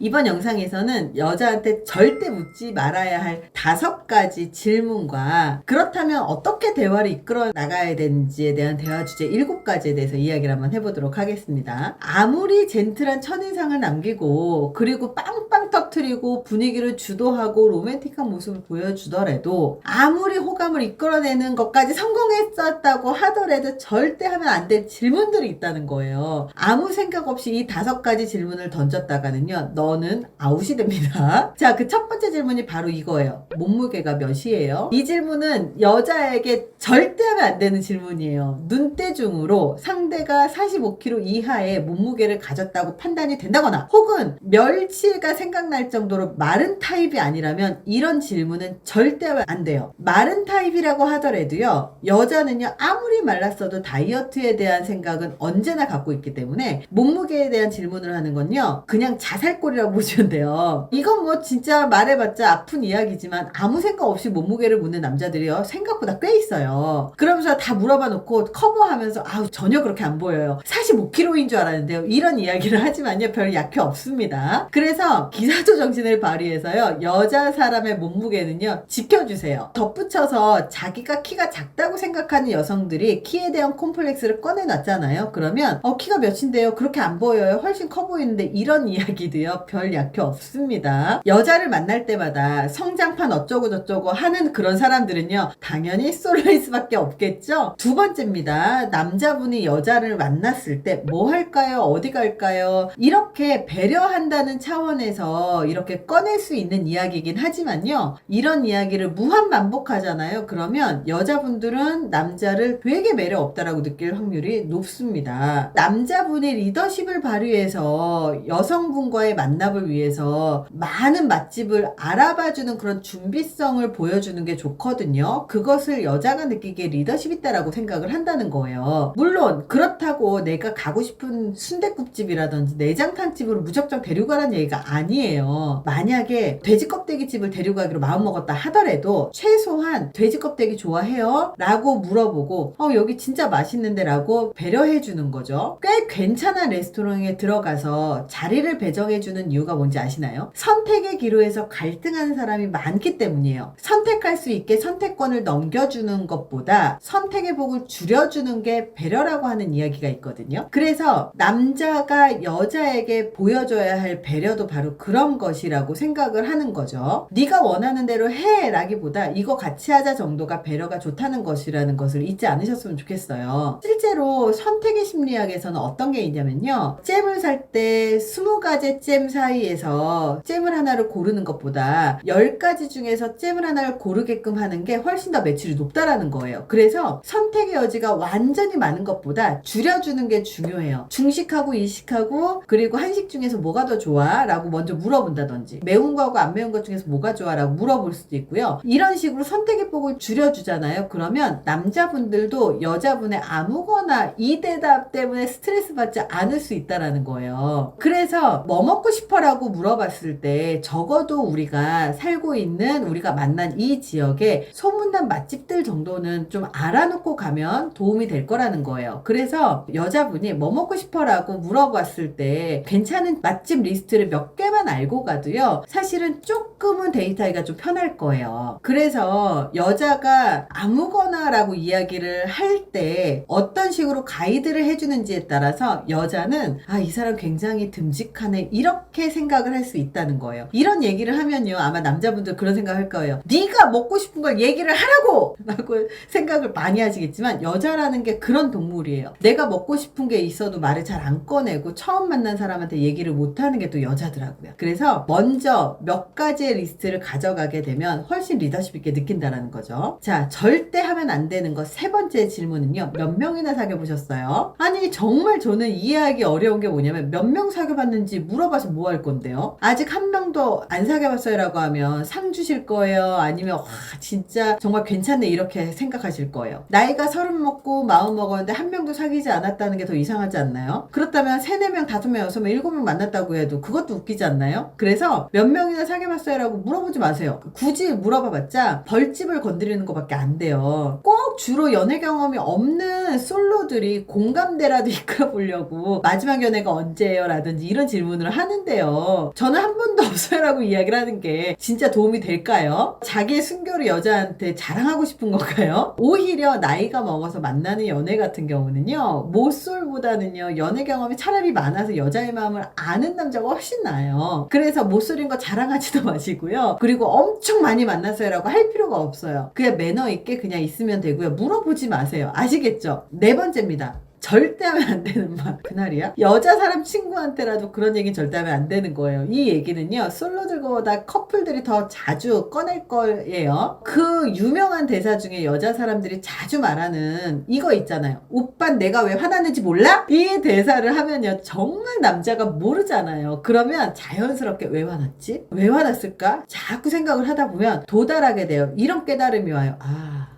이번 영상에서는 여자한테 절대 묻지 말아야 할 5가지 질문과 그렇다면 어떻게 대화를 이끌어 나가야 되는지에 대한 대화 주제 7가지에 대해서 이야기를 한번 해보도록 하겠습니다. 아무리 젠틀한 첫인상을 남기고 그리고 빵빵 터트리고 분위기를 주도하고 로맨틱한 모습을 보여주더라도 아무리 호감을 이끌어내는 것까지 성공했었다고 하더라도 절대 하면 안 될 질문들이 있다는 거예요. 아무 생각 없이 이 5가지 질문을 던졌다가는요, 너는 아웃이 됩니다. 자, 그 첫 번째 질문이 바로 이거예요. 몸무게가 몇이에요? 이 질문은 여자에게 절대 하면 안 되는 질문이에요. 눈대중으로 상대가 45kg 이하의 몸무게를 가졌다고 판단이 된다거나 혹은 멸치가 생각날 정도로 마른 타입이 아니라면 이런 질문은 절대 하면 안 돼요. 마른 타입이라고 하더라도요, 여자는요 아무리 말랐어도 다이어트에 대한 생각은 언제나 갖고 있기 때문에 몸무게에 대한 질문을 하는 건요 그냥 자살골이라고 보시면 돼요. 이건 뭐 진짜 말해봤자 아픈 이야기지만 아무 생각 없이 몸무게를 묻는 남자들이요 생각보다 꽤 있어요. 그러면서 다 물어봐 놓고 커버하면서 아우 전혀 그렇게 안 보여요, 45kg인 줄 알았는데요, 이런 이야기를 하지만요 별 약효 없습니다. 그래서 기사도 정신을 발휘해서요 여자 사람의 몸무게는요 지켜주세요. 덧붙여서 자기가 키가 작다고 생각하는 여성들이 키에 대한 콤플렉스를 꺼내놨잖아요. 그러면 키가 몇인데요, 그렇게 안 보여요, 훨씬 커 보이는데, 이런 이야기도요 별 약효 없습니다. 여자를 만날 때마다 성장판 어쩌고 저쩌고 하는 그런 사람들은요 당연히 솔로일 수밖에 없겠죠. 두 번째입니다. 남자분이 여자를 만났을 때 뭐 할까요, 어디 갈까요, 이렇게 배려한다는 차원에서 이렇게 꺼낼 수 있는 이야기이긴 하지만요, 이런 이야기를 무한 반복하잖아요. 그러면 여자분들은 남자를 되게 매력 없다라고 느낄 확률이 높습니다. 남자분이 리더십을 발휘해서 여성분과의 만남을 위해서 많은 맛집을 알아봐주는 그런 준비성을 보여주는 게 좋거든요. 그것을 여자가 느끼기에 리더십 있다라고 생각을 한다는 거예요. 물론 그렇다고 내가 가고 싶은 순댓국집이라든지 내장탕집으로 무작정 데려가라는 얘기가 아니에요. 만약에 돼지 껍데기집을 데려가기로 마음먹었다 하더라도 최소한 돼지 껍데기 좋아해요? 라고 물어보고 여기 진짜 맛있는데 라고 배려해주는 거죠. 꽤 괜찮은 레스토랑에 들어가서 자리를 배정해주는 이유가 뭔지 아시나요? 선택의 기로에서 갈등하는 사람이 많기 때문이에요. 선택할 수 있게 선택권을 넘겨주는 것보다 선택의 폭을 줄여주는 게 배려라고 하는 이야기가 있거든요. 그래서 남자가 여자에게 보여줘야 할 배려도 바로 그런 것이라고 생각을 하는 거죠. 네가 원하는 대로 해 라기보다 이거 같이 하자 정도가 배려가 좋다는 것이라는 것을 잊지 않으셨으면 좋겠어요. 실제로 선택의 심리학에서는 어떤 게 있냐면요, 잼을 살 때 20가지 잼 사이에서 잼을 하나를 고르는 것보다 10가지 중에서 잼을 하나를 고르게끔 하는 게 훨씬 더 매출이 높다라는 거예요. 그래서 선택의 여지가 완전히 많은 것보다 줄여주는 게 중요해요. 중식하고 일식하고 그리고 한식 중에서 뭐가 더 좋아? 라고 먼저 물어본다든지, 매운 거하고 안 매운 것 중에서 뭐가 좋아? 라고 물어볼 수도 있고요. 이런 식으로 선택의 폭을 줄여주잖아요. 그러면 남자분들도 여자분의 아무거나 이 대답 때문에 스트레스 받지 않을 수 있다라는 거예요. 그래서 뭐 먹고 싶어? 라고 물어봤을 때 적어도 우리가 살고 있는, 우리가 만난 이 지역에 소문난 맛집들 정도는 좀 알아놓고 가면 도움이 될 거라는 거예요. 그래서 여자분이 뭐 먹고 싶어? 라고 물어봤을 때 괜찮은 맛집 리스트를 몇 개만 알고 가도요 사실은 조금은 데이트하기가 좀 편할 거예요. 그래서 여자가 아무거나 라고 이야기를 할 때 어떤 식으로 가이드를 해주는지에 따라서 여자는 이 사람 굉장히 듬직하네 이렇게 생각을 할 수 있다는 거예요. 이런 얘기를 하면요 아마 남자분들 그런 생각할 거예요. 네가 먹고 싶은 걸 얘기를 하라고! 라고 생각을 많이 하시겠지만 여자라는 게 그런 동물이에요. 내가 먹고 싶은 게 있어도 말을 잘 안 꺼내고 처음 만난 사람한테 얘기를 못하는 게 또 여자더라고요. 그래서 먼저 몇 가지의 리스트를 가져가게 되면 훨씬 리더십 있게 느낀다라는 거죠. 자, 절대 하면 안 되는 거 3번째 질문은요, 몇 명이나 사귀어보셨어요? 아니 정말 저는 이해하기 어려운 게 뭐냐면 몇 명 사귀어봤는지 물어봐서 뭐 할 건데요? 아직 한 명도 안 사귀어봤어요 라고 하면 상 주실 거예요? 아니면 와 진짜 정말 괜찮네 이렇게 생각하실 거예요? 나이가 30 먹고 40 먹었는데 한 명도 사귀지 않았다는 게 더 이상하지 않나요? 그렇다면 3, 4명, 5명, 6명, 7명 만났다고 해도 그것도 웃기지 않나요? 그렇잖아요. 그래서 몇 명이나 사귀어봤어요? 라고 물어보지 마세요. 굳이 물어봐봤자 벌집을 건드리는 것밖에 안 돼요. 꼭 주로 연애 경험이 없는 솔로들이 공감대라도 이끌어보려고 마지막 연애가 언제예요? 라든지 이런 질문을 하는데요. 저는 한 번도 없어요 라고 이야기를 하는 게 진짜 도움이 될까요? 자기의 순결을 여자한테 자랑하고 싶은 건가요? 오히려 나이가 먹어서 만나는 연애 같은 경우는요, 모쏠보다는요 연애 경험이 차라리 많아서 여자의 마음을 아는 남자가 훨씬 나아요. 그래서 모쏠인 거 자랑하지도 마시고요. 그리고 엄청 많이 만났어요 라고 할 필요가 없어요. 그냥 매너 있게 그냥 있으면 되고요. 물어보지 마세요. 아시겠죠? 네 번째입니다. 절대 하면 안 되는 말. 그날이야? 여자 사람 친구한테라도 그런 얘기는 절대 하면 안 되는 거예요. 이 얘기는요, 솔로들보다 커플들이 더 자주 꺼낼 거예요. 그 유명한 대사 중에 여자 사람들이 자주 말하는 이거 있잖아요. 오빤 내가 왜 화났는지 몰라? 이 대사를 하면요, 정말 남자가 모르잖아요. 그러면 자연스럽게 왜 화났지? 왜 화났을까? 자꾸 생각을 하다 보면 도달하게 돼요. 이런 깨달음이 와요.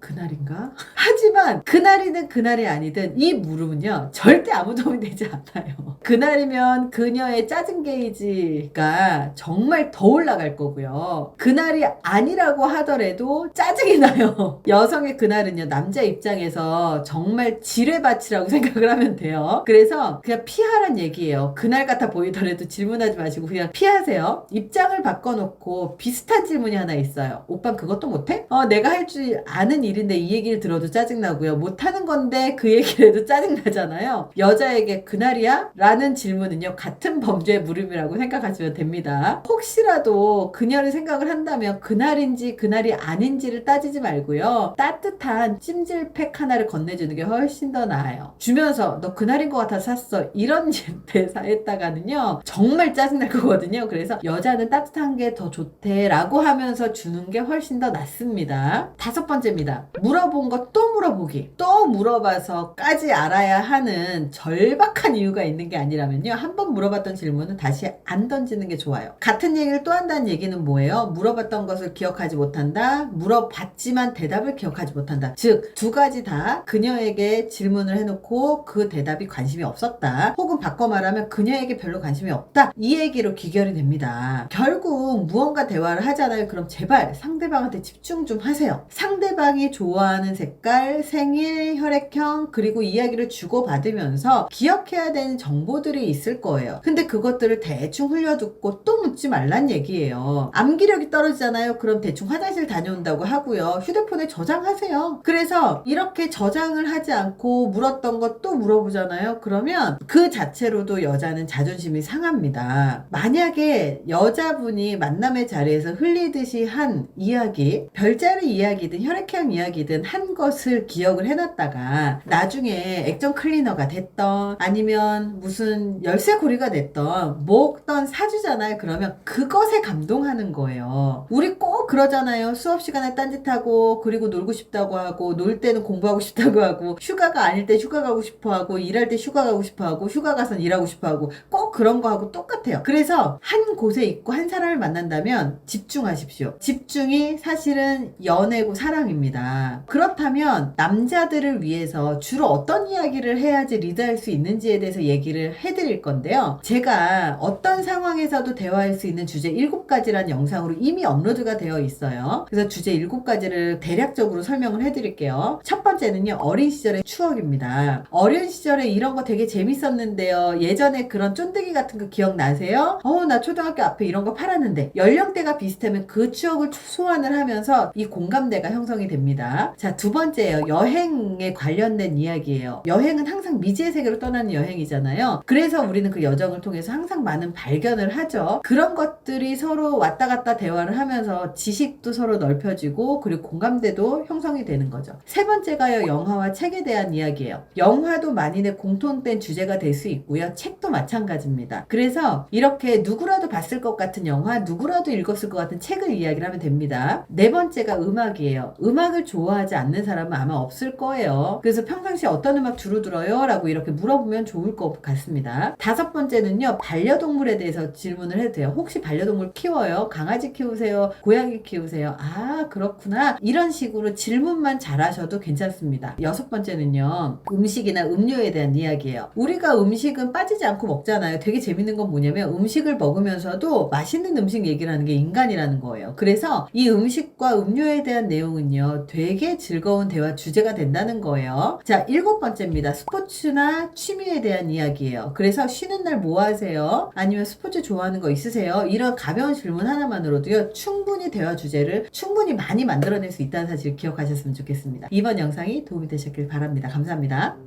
그날인가? 하지만 그날이든 그날이 아니든 이 물음은요 절대 아무 도움이 되지 않아요. 그날이면 그녀의 짜증 게이지가 정말 더 올라갈 거고요. 그날이 아니라고 하더라도 짜증이 나요. 여성의 그날은요 남자 입장에서 정말 지뢰밭이라고 생각을 하면 돼요. 그래서 그냥 피하란 얘기예요. 그날 같아 보이더라도 질문하지 마시고 그냥 피하세요. 입장을 바꿔놓고 비슷한 질문이 하나 있어요. 오빠 그것도 못해? 내가 할 줄 아는 일인데 이 얘기를 들어도 짜증나고요. 못하는 건데 그 얘기를 해도 짜증나잖아요. 여자에게 그날이야? 라는 질문은요. 같은 범죄의 물음이라고 생각하시면 됩니다. 혹시라도 그녀를 생각을 한다면 그날인지 그날이 아닌지를 따지지 말고요. 따뜻한 찜질팩 하나를 건네주는 게 훨씬 더 나아요. 주면서 너 그날인 것 같아서 샀어. 이런 대사했다가는요. 정말 짜증날 거거든요. 그래서 여자는 따뜻한 게 더 좋대 라고 하면서 주는 게 훨씬 더 낫습니다. 다섯 번째입니다. 물어본 거 또 물어보기. 또 물어봐서까지 알아야 하는 절박한 이유가 있는 게 아니라면요. 한 번 물어봤던 질문은 다시 안 던지는 게 좋아요. 같은 얘기를 또 한다는 얘기는 뭐예요? 물어봤던 것을 기억하지 못한다. 물어봤지만 대답을 기억하지 못한다. 즉, 두 가지 다 그녀에게 질문을 해놓고 그 대답이 관심이 없었다. 혹은 바꿔 말하면 그녀에게 별로 관심이 없다. 이 얘기로 귀결이 됩니다. 결국 무언가 대화를 하잖아요. 그럼 제발 상대방한테 집중 좀 하세요. 상대방이 좋아하는 색깔, 생일, 혈액형, 그리고 이야기를 주고받으면서 기억해야 되는 정보들이 있을 거예요. 근데 그것들을 대충 흘려듣고 또 묻지 말란 얘기예요. 암기력이 떨어지잖아요. 그럼 대충 화장실 다녀온다고 하고요. 휴대폰에 저장하세요. 그래서 이렇게 저장을 하지 않고 물었던 것 또 물어보잖아요. 그러면 그 자체로도 여자는 자존심이 상합니다. 만약에 여자분이 만남의 자리에서 흘리듯이 한 이야기, 별자리 이야기든 혈액형 이야기든 한 것을 기억을 해놨다가 나중에 액정 클리너가 됐던 아니면 무슨 열쇠고리가 됐던 뭐든 사주잖아요. 그러면 그것에 감동하는 거예요. 우리 꼭 그러잖아요. 수업 시간에 딴짓하고 그리고 놀고 싶다고 하고 놀 때는 공부하고 싶다고 하고 휴가가 아닐 때 휴가 가고 싶어 하고 일할 때 휴가 가고 싶어 하고 휴가 가선 일하고 싶어 하고 꼭 그런 거 하고 똑같아요. 그래서 한 곳에 있고 한 사람을 만난다면 집중하십시오. 집중이 사실은 연애고 사랑입니다. 그렇다면 남자들을 위해서 주로 어떤 이야기를 해야지 리드할 수 있는지에 대해서 얘기를 해드릴 건데요. 제가 어떤 상황에서도 대화할 수 있는 주제 7가지란 영상으로 이미 업로드가 되어 있어요. 그래서 주제 7가지를 대략적으로 설명을 해드릴게요. 첫 번째는요. 어린 시절의 추억입니다. 어린 시절에 이런 거 되게 재밌었는데요. 예전에 그런 쫀득이 같은 거 기억나세요? 나 초등학교 앞에 이런 거 팔았는데 연령대가 비슷하면 그 추억을 소환을 하면서 이 공감대가 형성이 됩니다. 자, 두 번째예요. 여행에 관련된 이야기예요. 여행은 항상 미지의 세계로 떠나는 여행이잖아요. 그래서 우리는 그 여정을 통해서 항상 많은 발견을 하죠. 그런 것들이 서로 왔다 갔다 대화를 하면서 지식도 서로 넓혀지고 그리고 공감대도 형성이 되는 거죠. 세 번째가요. 영화와 책에 대한 이야기예요. 영화도 만인의 공통된 주제가 될 수 있고요. 책도 마찬가지입니다. 그래서 이렇게 누구라도 봤을 것 같은 영화, 누구라도 읽었을 것 같은 책을 이야기를 하면 됩니다. 네 번째가 음악이에요. 음악을 좋아하지 않는 사람은 아마 없을 거예요. 그래서 평상시에 어떤 음악 주로 들어요? 라고 이렇게 물어보면 좋을 것 같습니다. 5번째는요, 반려동물에 대해서 질문을 해도 돼요. 혹시 반려동물 키워요? 강아지 키우세요? 고양이 키우세요? 아, 그렇구나. 이런 식으로 질문만 잘하셔도 괜찮습니다. 6번째는요, 음식이나 음료에 대한 이야기예요. 우리가 음식은 빠지지 않고 먹잖아요. 되게 재밌는 건 뭐냐면 음식을 먹으면서도 맛있는 음식 얘기를 하는 게 인간이라는 거예요. 그래서 이 음식과 음료에 대한 내용은요, 되게 즐거운 대화 주제가 된다는 거예요. 자, 7번째입니다. 스포츠나 취미에 대한 이야기예요. 그래서 쉬는 날 뭐 하세요? 아니면 스포츠 좋아하는 거 있으세요? 이런 가벼운 질문 하나만으로도요, 충분히 대화 주제를 충분히 많이 만들어낼 수 있다는 사실을 기억하셨으면 좋겠습니다. 이번 영상이 도움이 되셨길 바랍니다. 감사합니다.